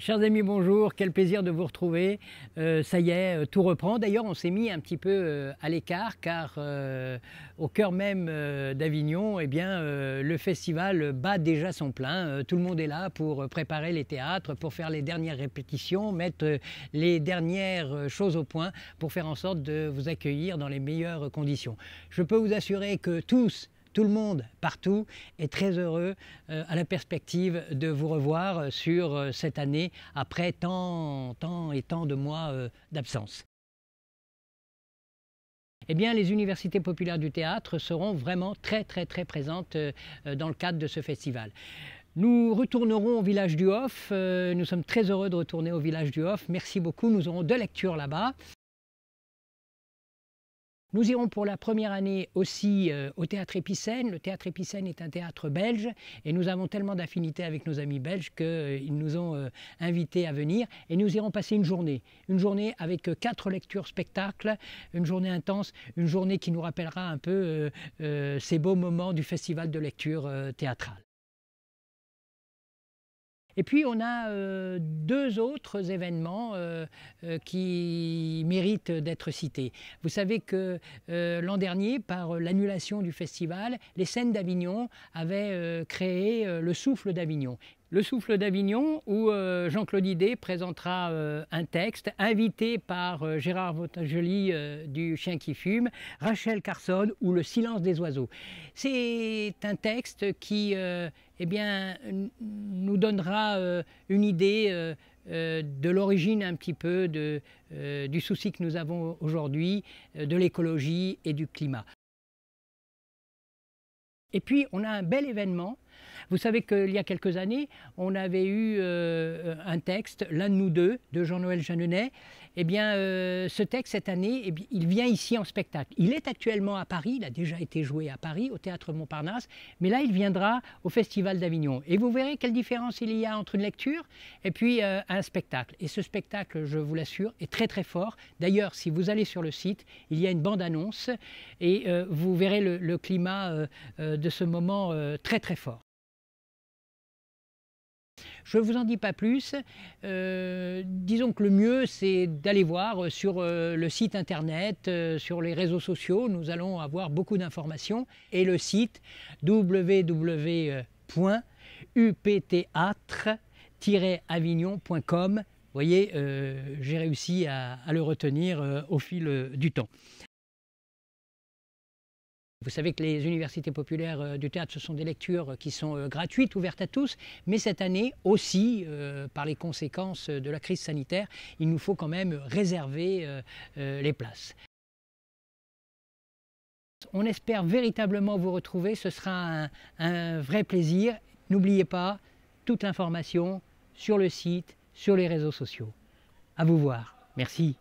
Chers amis, bonjour, quel plaisir de vous retrouver. Ça y est, tout reprend. D'ailleurs, on s'est mis un petit peu à l'écart car au cœur même d'Avignon, eh bien, le festival bat déjà son plein. Tout le monde est là pour préparer les théâtres, pour faire les dernières répétitions, mettre les dernières choses au point pour faire en sorte de vous accueillir dans les meilleures conditions. Je peux vous assurer que tout le monde, partout, est très heureux à la perspective de vous revoir sur cette année après tant et tant de mois d'absence. Eh bien, les universités populaires du théâtre seront vraiment très présentes dans le cadre de ce festival. Nous retournerons au village du Hof. Nous sommes très heureux de retourner au village du Hof. Merci beaucoup. Nous aurons 2 lectures là-bas. Nous irons pour la première année aussi au Théâtre Épicène. Le Théâtre Épicène est un théâtre belge et nous avons tellement d'affinités avec nos amis belges qu'ils nous ont invités à venir. Et nous irons passer une journée avec 4 lectures spectacles, une journée intense, une journée qui nous rappellera un peu ces beaux moments du festival de lecture théâtrale. Et puis on a 2 autres événements qui méritent d'être cités. Vous savez que l'an dernier, par l'annulation du festival, les Scènes d'Avignon avaient créé le Souffle d'Avignon. Le Souffle d'Avignon, où Jean-Claude Idé présentera un texte, invité par Gérard Vautageli du Chien qui fume, Rachel Carson ou Le silence des oiseaux. C'est un texte qui eh bien, nous donnera une idée de l'origine un petit peu du souci que nous avons aujourd'hui, de l'écologie et du climat. Et puis, on a un bel événement. Vous savez qu'il y a quelques années, on avait eu un texte, L'un de nous deux, de Jean-Noël Jeanneney. Eh bien, ce texte, cette année, eh bien, il vient ici en spectacle. Il est actuellement à Paris, il a déjà été joué à Paris, au Théâtre Montparnasse, mais là, il viendra au Festival d'Avignon. Et vous verrez quelle différence il y a entre une lecture et puis un spectacle. Et ce spectacle, je vous l'assure, est très fort. D'ailleurs, si vous allez sur le site, il y a une bande-annonce et vous verrez le climat de ce moment très fort. Je ne vous en dis pas plus. Disons que le mieux, c'est d'aller voir sur le site internet, sur les réseaux sociaux. Nous allons avoir beaucoup d'informations. Et le site www.uptheatre-avignon.com. Vous voyez, j'ai réussi à le retenir au fil du temps. Vous savez que les universités populaires du théâtre, ce sont des lectures qui sont gratuites, ouvertes à tous, mais cette année aussi, par les conséquences de la crise sanitaire, il nous faut quand même réserver les places. On espère véritablement vous retrouver, ce sera un vrai plaisir. N'oubliez pas, toute l'information sur le site, sur les réseaux sociaux. À vous voir. Merci.